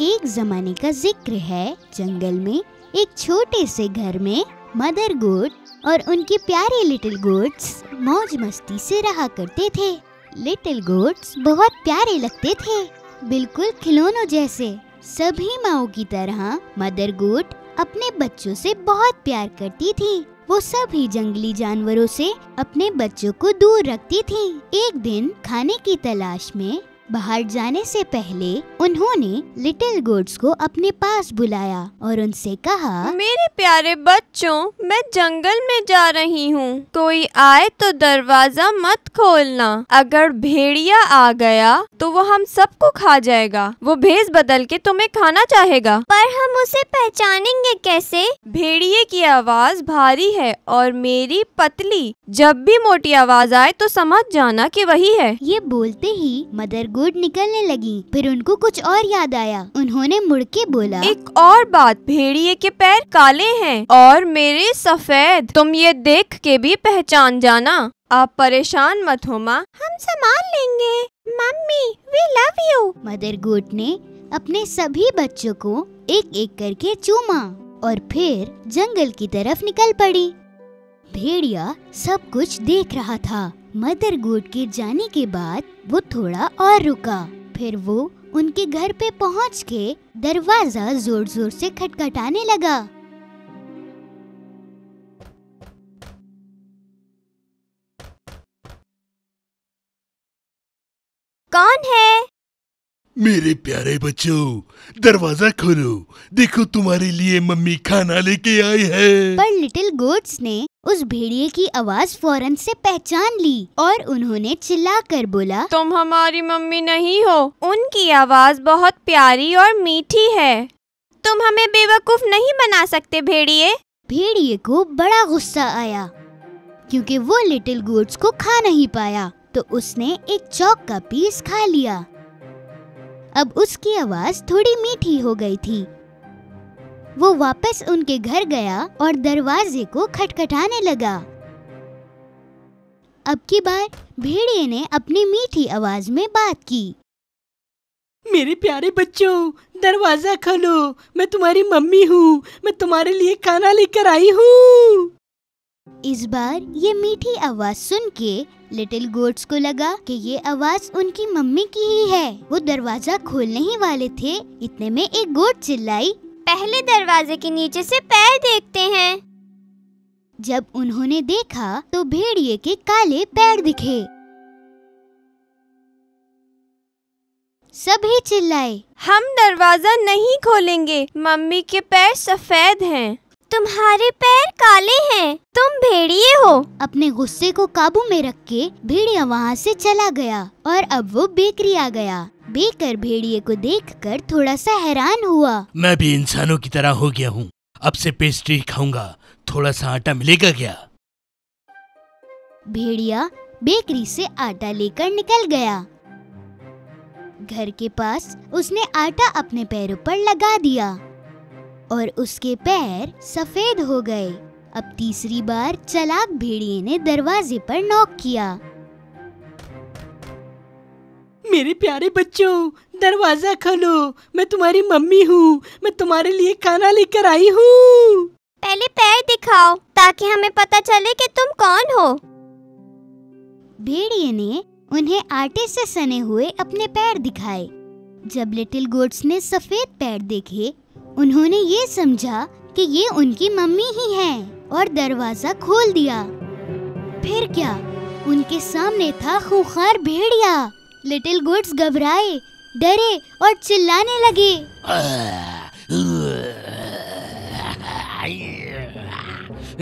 एक जमाने का जिक्र है। जंगल में एक छोटे से घर में मदर गोट और उनके प्यारे लिटिल गोट्स मौज मस्ती से रहा करते थे। लिटिल गोट्स बहुत प्यारे लगते थे, बिल्कुल खिलौनों जैसे। सभी माओं की तरह मदर गोट अपने बच्चों से बहुत प्यार करती थी। वो सभी जंगली जानवरों से अपने बच्चों को दूर रखती थी। एक दिन खाने की तलाश में बाहर जाने से पहले उन्होंने लिटिल गोट्स को अपने पास बुलाया और उनसे कहा, मेरे प्यारे बच्चों, मैं जंगल में जा रही हूँ। कोई आए तो दरवाजा मत खोलना। अगर भेड़िया आ गया तो वो हम सबको खा जाएगा। वो भेष बदल के तुम्हें खाना चाहेगा। पर हम उसे पहचानेंगे कैसे? भेड़िए की आवाज भारी है और मेरी पतली। जब भी मोटी आवाज आए तो समझ जाना कि वही है। ये बोलते ही मदर गोट निकलने लगी। फिर उनको कुछ और याद आया। उन्होंने मुड़ के बोला, एक और बात, भेड़िए के पैर काले हैं और मेरे सफेद। तुम ये देख के भी पहचान जाना। आप परेशान मत हो माँ, हम संभाल लेंगे। Mummy, we love you. Mother goat ने अपने सभी बच्चों को एक एक करके चूमा और फिर जंगल की तरफ निकल पड़ी। भेड़िया सब कुछ देख रहा था। मदर गोट के जाने के बाद वो थोड़ा और रुका। फिर वो उनके घर पे पहुंच के दरवाजा जोर जोर से खटखटाने लगा। कौन है? मेरे प्यारे बच्चों, दरवाजा खोलो। देखो, तुम्हारे लिए मम्मी खाना लेके आई है। पर लिटिल गोट्स ने उस भेड़िए की आवाज फौरन से पहचान ली और उन्होंने चिल्लाकर बोला, तुम हमारी मम्मी नहीं हो। उनकी आवाज बहुत प्यारी और मीठी है। तुम हमें बेवकूफ नहीं बना सकते भेड़िए। भेड़िए को बड़ा गुस्सा आया क्योंकि वो लिटिल गोट्स को खा नहीं पाया, तो उसने एक चौक का पीस खा लिया। अब उसकी आवाज थोड़ी मीठी हो गई थी। वो वापस उनके घर गया और दरवाजे को खटखटाने लगा। अब की बार भेड़िए ने अपनी मीठी आवाज में बात की, मेरे प्यारे बच्चों, दरवाजा खोलो। मैं तुम्हारी मम्मी हूँ। मैं तुम्हारे लिए खाना लेकर आई हूँ। इस बार ये मीठी आवाज सुन के लिटिल गोट्स को लगा कि ये आवाज उनकी मम्मी की ही है। वो दरवाजा खोलने ही वाले थे, इतने में एक गोट चिल्लाई, पहले दरवाजे के नीचे से पैर देखते हैं। जब उन्होंने देखा तो भेड़िए के काले पैर दिखे। सभी चिल्लाए, हम दरवाजा नहीं खोलेंगे। मम्मी के पैर सफेद हैं। तुम्हारे पैर काले हैं। तुम भेड़िए हो। अपने गुस्से को काबू में रख के भेड़िया वहाँ से चला गया और अब वो बेकरी आ गया। बेकर भेड़िए को देखकर थोड़ा सा हैरान हुआ। मैं भी इंसानों की तरह हो गया हूँ। अब से पेस्ट्री खाऊंगा। थोड़ा सा आटा मिलेगा क्या? भेड़िया बेकरी से आटा लेकर निकल गया। घर के पास उसने आटा अपने पैरों पर लगा दिया और उसके पैर सफेद हो गए। अब तीसरी बार चालाक भेड़िए ने दरवाजे पर नॉक किया। मेरे प्यारे बच्चों, दरवाजा खोलो। मैं तुम्हारी मम्मी हूँ। मैं तुम्हारे लिए खाना लेकर आई हूँ। पहले पैर दिखाओ ताकि हमें पता चले कि तुम कौन हो। भेड़िए ने उन्हें आटे से सने हुए अपने पैर दिखाए। जब लिटिल गोट्स ने सफेद पैर देखे, उन्होंने ये समझा कि ये उनकी मम्मी ही हैं और दरवाजा खोल दिया। फिर क्या, उनके सामने था खूंखार भेड़िया। लिटिल गोट्स घबराए, डरे और चिल्लाने लगे,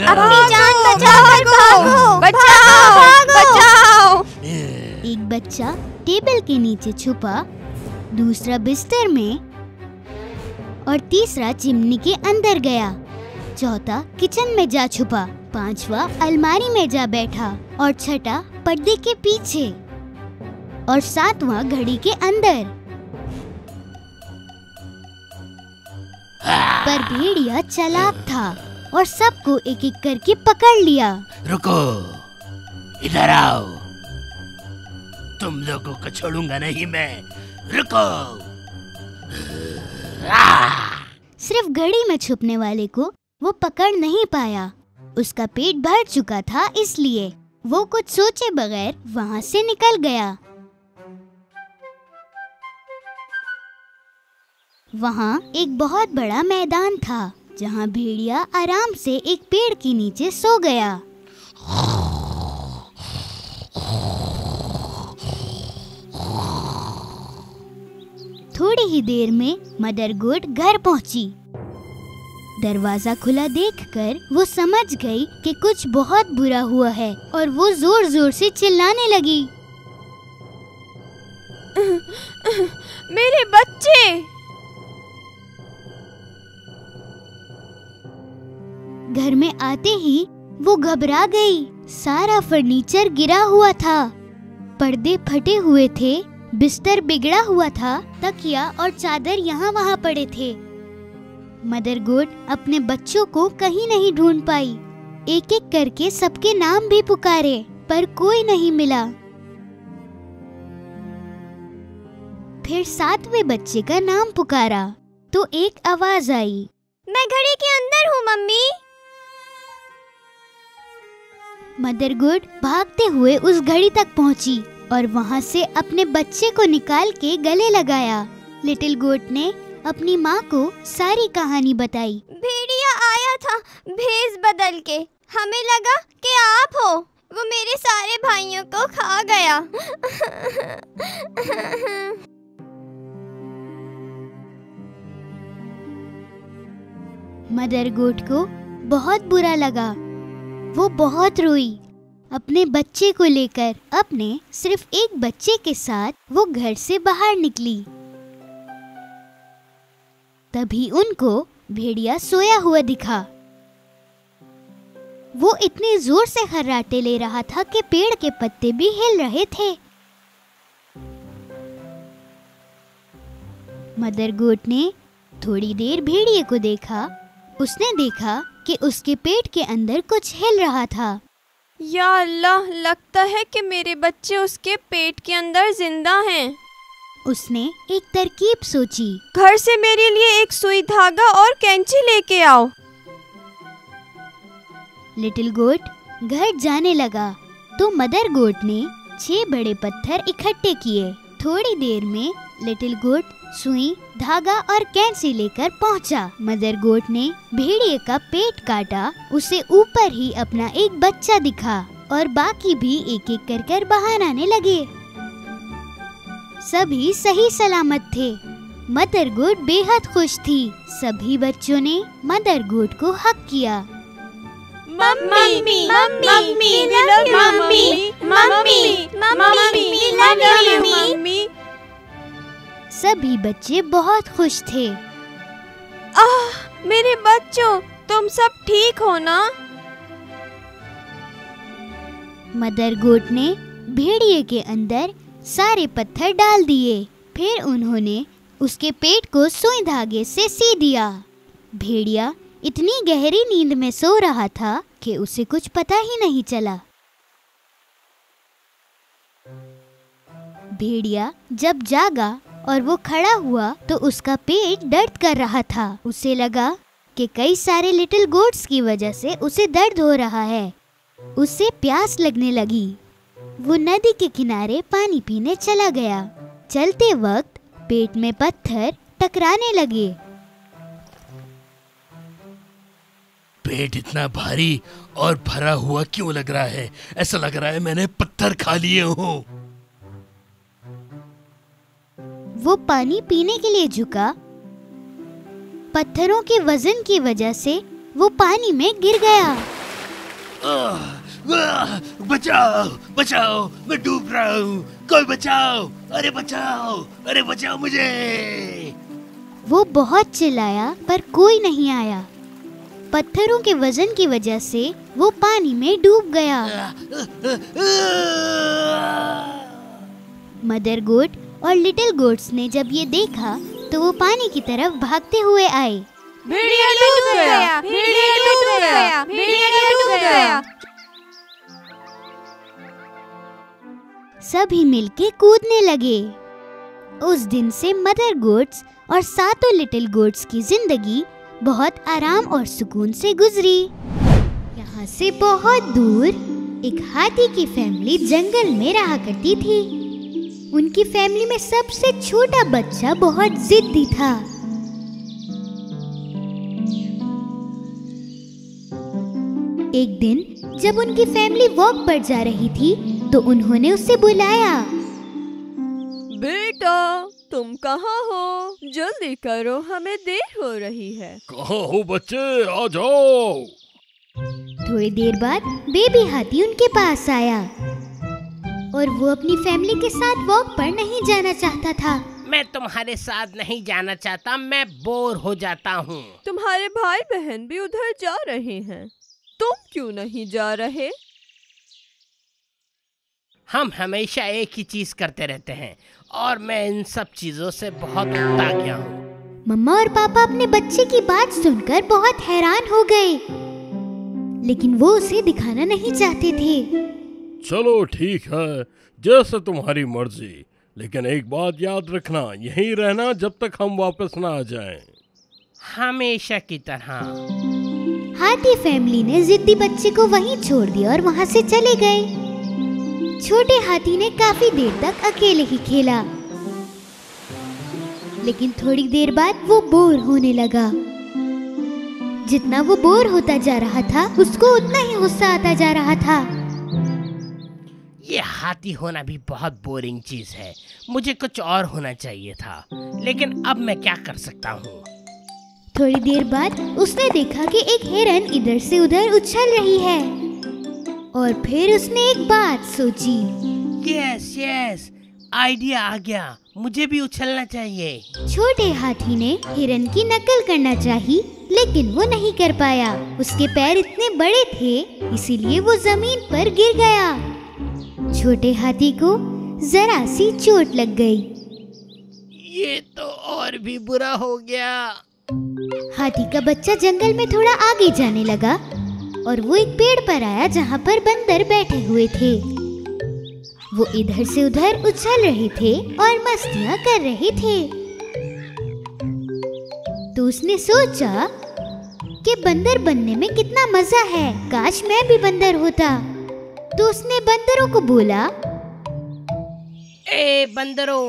अपनी जान बचाओ, भागो, बचाओ, बचाओ। एक बच्चा टेबल के नीचे छुपा, दूसरा बिस्तर में और तीसरा चिमनी के अंदर गया। चौथा किचन में जा छुपा, पांचवा अलमारी में जा बैठा और छठा पर्दे के पीछे और सातवां घड़ी के अंदर। पर भेड़िया चालाक था और सबको एक एक करके पकड़ लिया। रुको, इधर आओ। तुम लोगों को छोड़ूंगा नहीं मैं। रुको। सिर्फ घड़ी में छुपने वाले को वो पकड़ नहीं पाया। उसका पेट भर चुका था, इसलिए वो कुछ सोचे बगैर वहाँ से निकल गया। वहाँ एक बहुत बड़ा मैदान था जहाँ भेड़िया आराम से एक पेड़ के नीचे सो गया। थोड़ी ही देर में मदर गोट घर पहुंची। दरवाजा खुला देखकर वो समझ गई कि कुछ बहुत बुरा हुआ है और वो जोर जोर से चिल्लाने लगी, मेरे बच्चे! घर में आते ही वो घबरा गई। सारा फर्नीचर गिरा हुआ था, पर्दे फटे हुए थे, बिस्तर बिगड़ा हुआ था, तकिया और चादर यहाँ वहाँ पड़े थे। मदर गोट अपने बच्चों को कहीं नहीं ढूंढ पाई। एक एक करके सबके नाम भी पुकारे पर कोई नहीं मिला। फिर 7वें बच्चे का नाम पुकारा तो एक आवाज आई, मैं घड़ी के अंदर हूँ मम्मी। मदर गोट भागते हुए उस घड़ी तक पहुंची और वहां से अपने बच्चे को निकाल के गले लगाया। लिटिल गोट ने अपनी माँ को सारी कहानी बताई। भेड़िया आया था भेष बदल के, हमें लगा कि आप हो। वो मेरे सारे भाइयों को खा गया। मदर गोट को बहुत बुरा लगा। वो बहुत रोई। अपने बच्चे को लेकर अपने सिर्फ एक बच्चे के साथ वो घर से बाहर निकली। तभी उनको भेड़िया सोया हुआ दिखा। वो इतने जोर से खर्राटे ले रहा था कि पेड़ के पत्ते भी हिल रहे थे। मदर गोट ने थोड़ी देर भेड़िए को देखा। उसने देखा कि उसके पेट के अंदर कुछ हिल रहा था। या अल्लाह, लगता है कि मेरे बच्चे उसके पेट के अंदर जिंदा हैं। उसने एक तरकीब सोची। घर से मेरे लिए एक सुई धागा और कैंची लेके आओ। लिटिल गोट घर जाने लगा तो मदर गोट ने 6 बड़े पत्थर इकट्ठे किए। थोड़ी देर में लिटिल गोट सुई, धागा और कैंची लेकर पहुंचा। मदर गोट ने भेड़िए का पेट काटा। उसे ऊपर ही अपना एक बच्चा दिखा और बाकी भी एक एक कर बाहर आने लगे। सभी सही सलामत थे। मदर गोट बेहद खुश थी। सभी बच्चों ने मदर गोट को हक किया। Mummy, mummy, mummy, mummy, mummy. सभी बच्चे बहुत खुश थे। मेरे बच्चों, तुम सब ठीक हो ना? मदर गोट ने भेड़िए के अंदर सारे पत्थर डाल दिए। फिर उन्होंने उसके पेट को सुई धागे से सी दिया। भेड़िया इतनी गहरी नींद में सो रहा था कि उसे कुछ पता ही नहीं चला। भेड़िया जब जागा और वो खड़ा हुआ तो उसका पेट दर्द कर रहा था। उसे लगा कि कई सारे लिटिल गोट्स की वजह से उसे दर्द हो रहा है। उसे प्यास लगने लगी। वो नदी के किनारे पानी पीने चला गया। चलते वक्त पेट में पत्थर टकराने लगे। पेट इतना भारी और भरा हुआ क्यों लग रहा है? ऐसा लग रहा है मैंने पत्थर खा लिए हों। वो पानी पीने के लिए झुका। पत्थरों के वजन की वजह से वो पानी में गिर गया। बचाओ, बचाओ, मैं डूब रहा हूँ, कोई बचाओ, अरे बचाओ, अरे बचाओ मुझे। वो बहुत चिल्लाया पर कोई नहीं आया। पत्थरों के वजन की वजह से वो पानी में डूब गया। मदर गोट और लिटिल गोट्स ने जब ये देखा तो वो पानी की तरफ भागते हुए आए। भेड़िया डूब गया, भेड़िया डूब गया, भेड़िया डूब गया। सभी मिलके कूदने लगे। उस दिन से मदर गोट्स और सातों लिटिल गोट्स की जिंदगी बहुत आराम और सुकून से गुजरी। यहाँ से बहुत दूर एक हाथी की फैमिली जंगल में रहा करती थी। उनकी फैमिली में सबसे छोटा बच्चा बहुत जिद्दी था। एक दिन जब उनकी फैमिली वॉक पर जा रही थी तो उन्होंने उसे बुलाया। बेटा, तुम कहाँ हो? जल्दी करो, हमें देर हो रही है। कहाँ हो बच्चे, आ जाओ। थोड़ी देर बाद बेबी हाथी उनके पास आया और वो अपनी फैमिली के साथ वॉक पर नहीं जाना चाहता था। मैं तुम्हारे साथ नहीं जाना चाहता, मैं बोर हो जाता हूँ। तुम्हारे भाई बहन भी उधर जा रहे हैं, तुम क्यों नहीं जा रहे? हम हमेशा एक ही चीज करते रहते हैं और मैं इन सब चीजों से बहुत उकता गया हूँ। मम्मा और पापा अपने बच्चे की बात सुनकर बहुत हैरान हो गए, लेकिन वो उसे दिखाना नहीं चाहते थे। चलो ठीक है, जैसे तुम्हारी मर्जी, लेकिन एक बात याद रखना, यहीं रहना जब तक हम वापस ना आ जाएं। हमेशा की तरह। हाथी फैमिली ने जिद्दी बच्चे को वहीं छोड़ दिया और वहाँ से चले गए। छोटे हाथी ने काफी देर तक अकेले ही खेला, लेकिन थोड़ी देर बाद वो बोर होने लगा। जितना वो बोर होता जा रहा था, उसको उतना ही गुस्सा आता जा रहा था। ये हाथी होना भी बहुत बोरिंग चीज है, मुझे कुछ और होना चाहिए था, लेकिन अब मैं क्या कर सकता हूँ। थोड़ी देर बाद उसने देखा कि एक हिरन इधर से उधर उछल रही है और फिर उसने एक बात सोची। यस, आइडिया आ गया, मुझे भी उछलना चाहिए। छोटे हाथी ने हिरन की नकल करना चाही, लेकिन वो नहीं कर पाया। उसके पैर इतने बड़े थे, इसीलिए वो जमीन पर गिर गया। छोटे हाथी को जरा सी चोट लग गई। ये तो और भी बुरा हो गया। हाथी का बच्चा जंगल में थोड़ा आगे जाने लगा और वो एक पेड़ पर आया जहाँ पर बंदर बैठे हुए थे। वो इधर से उधर उछल रहे थे और मस्तियाँ कर रहे थे। तो उसने सोचा कि बंदर बनने में कितना मजा है, काश मैं भी बंदर होता। तो उसने बंदरों को बोला, ए बंदरों,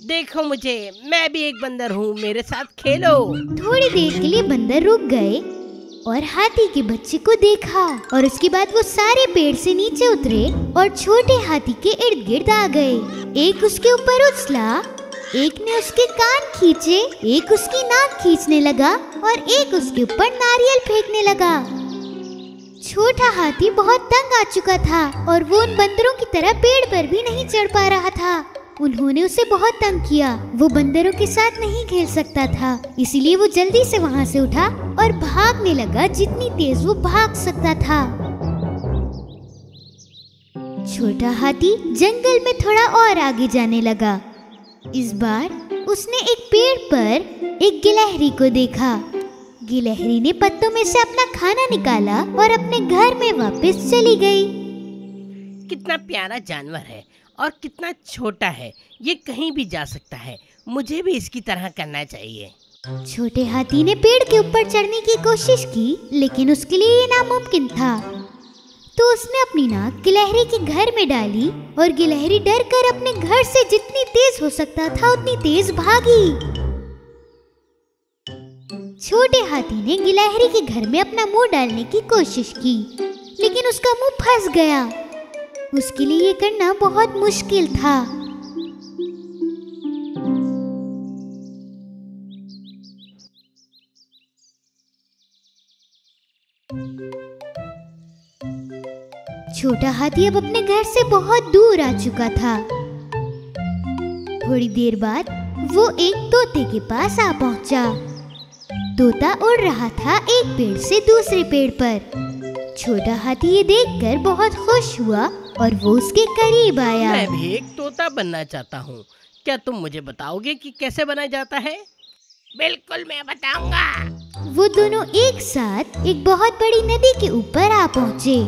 देखो मुझे, मैं भी एक बंदर हूँ, मेरे साथ खेलो। थोड़ी देर के लिए बंदर रुक गए और हाथी के बच्चे को देखा, और उसके बाद वो सारे पेड़ से नीचे उतरे और छोटे हाथी के इर्द गिर्द आ गए। एक उसके ऊपर उछला, एक ने उसके कान खींचे, एक उसकी नाक खींचने लगा और एक उसके ऊपर नारियल फेंकने लगा। छोटा हाथी बहुत तंग आ चुका था और वो उन बंदरों की तरह पेड़ पर भी नहीं चढ़ पा रहा था। उन्होंने उसे बहुत तंग किया। वो बंदरों के साथ नहीं खेल सकता था, इसीलिए वो जल्दी से वहाँ से उठा और भागने लगा जितनी तेज वो भाग सकता था। छोटा हाथी जंगल में थोड़ा और आगे जाने लगा। इस बार उसने एक पेड़ पर एक गिलहरी को देखा। गिलहरी ने पत्तों में से अपना खाना निकाला और अपने घर में वापस चली गई। कितना प्यारा जानवर है और कितना छोटा है, ये कहीं भी जा सकता है, मुझे भी इसकी तरह करना चाहिए। छोटे हाथी ने पेड़ के ऊपर चढ़ने की कोशिश की, लेकिन उसके लिए ये नामुमकिन था। तो उसने अपनी नाक गिलहरी के घर में डाली और गिलहरी डर कर अपने घर से जितनी तेज हो सकता था उतनी तेज भागी। छोटे हाथी ने गिलहरी के घर में अपना मुंह डालने की कोशिश की, लेकिन उसका मुंह फंस गया। उसके लिए ये करना बहुत मुश्किल था। छोटा हाथी अब अपने घर से बहुत दूर आ चुका था। थोड़ी देर बाद वो एक तोते के पास आ पहुंचा। तोता उड़ रहा था एक पेड़ से दूसरे पेड़ पर। छोटा हाथी ये देखकर बहुत खुश हुआ और वो उसके करीब आया। मैं भी एक तोता बनना चाहता हूँ, क्या तुम मुझे बताओगे कि कैसे बनाया जाता है? बिल्कुल मैं बताऊंगा। वो दोनों एक साथ एक बहुत बड़ी नदी के ऊपर आ पहुँचे।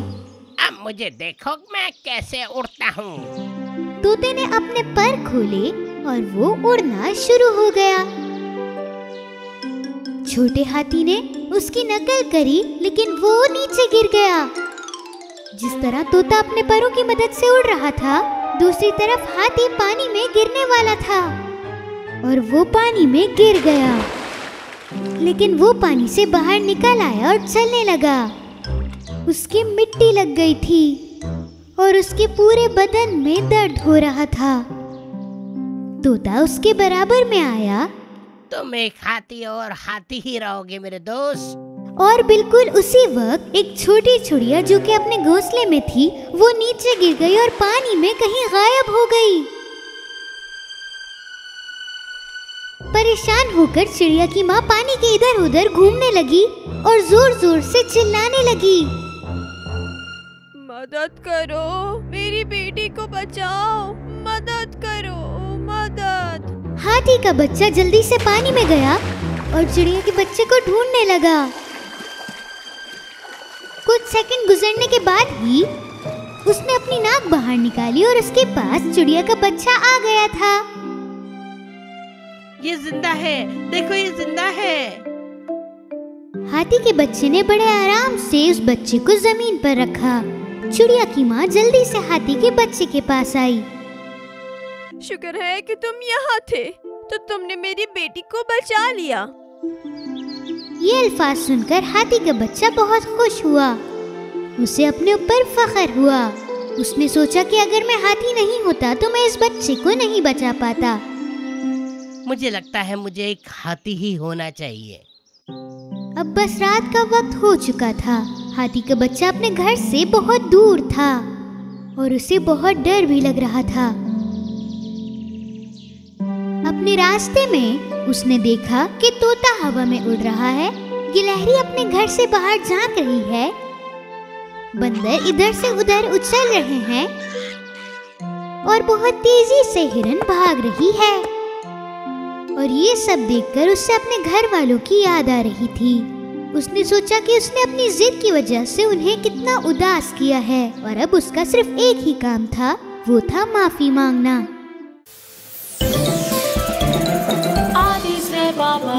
अब मुझे देखो मैं कैसे उड़ता हूँ। तोते ने अपने पर खोले और वो उड़ना शुरू हो गया। छोटे हाथी ने उसकी नकल करी, लेकिन वो नीचे गिर गया। जिस तरह तोता अपने पैरों की मदद से उड़ रहा था, दूसरी तरफ हाथी पानी में गिरने वाला था और वो पानी में गिर गया। लेकिन वो पानी से बाहर निकल आया और चलने लगा। उसकी मिट्टी लग गई थी और उसके पूरे बदन में दर्द हो रहा था। तोता उसके बराबर में आया। तुम एक हाथी और हाथी ही रहोगे मेरे दोस्त। और बिल्कुल उसी वक्त एक छोटी चिड़िया जो कि अपने घोंसले में थी, वो नीचे गिर गई और पानी में कहीं गायब हो गई। परेशान होकर चिड़िया की माँ पानी के इधर उधर घूमने लगी और जोर जोर से चिल्लाने लगी, मदद करो, मेरी बेटी को बचाओ, मदद करो, मदद। हाथी का बच्चा जल्दी से पानी में गया और चिड़िया के बच्चे को ढूंढने लगा। कुछ सेकंड गुजरने के बाद ही उसने अपनी नाक बाहर निकाली और उसके पास चिड़िया का बच्चा आ गया था। ये जिंदा है, देखो ये जिंदा है। हाथी के बच्चे ने बड़े आराम से उस बच्चे को जमीन पर रखा। चिड़िया की माँ जल्दी से हाथी के बच्चे के पास आई। शुक्र है कि तुम यहाँ थे, तो तुमने मेरी बेटी को बचा लिया। ये अल्फाज सुनकर हाथी का बच्चा बहुत खुश हुआ। उसे अपने ऊपर फख्र हुआ। उसने सोचा कि अगर मैं हाथी नहीं होता तो मैं इस बच्चे को नहीं बचा पाता। मुझे लगता है मुझे एक हाथी ही होना चाहिए। अब बस रात का वक्त हो चुका था। हाथी का बच्चा अपने घर से बहुत दूर था और उसे बहुत डर भी लग रहा था। अपने रास्ते में उसने देखा कि तोता हवा में उड़ रहा है, गिलहरी अपने घर से बाहर झांक रही है, बंदर इधर से उधर उछल रहे हैं और बहुत तेजी से हिरन भाग रही है। और ये सब देखकर उसे अपने घर वालों की याद आ रही थी। उसने सोचा कि उसने अपनी जिद की वजह से उन्हें कितना उदास किया है और अब उसका सिर्फ एक ही काम था, वो था माफी मांगना। आदि से बाबा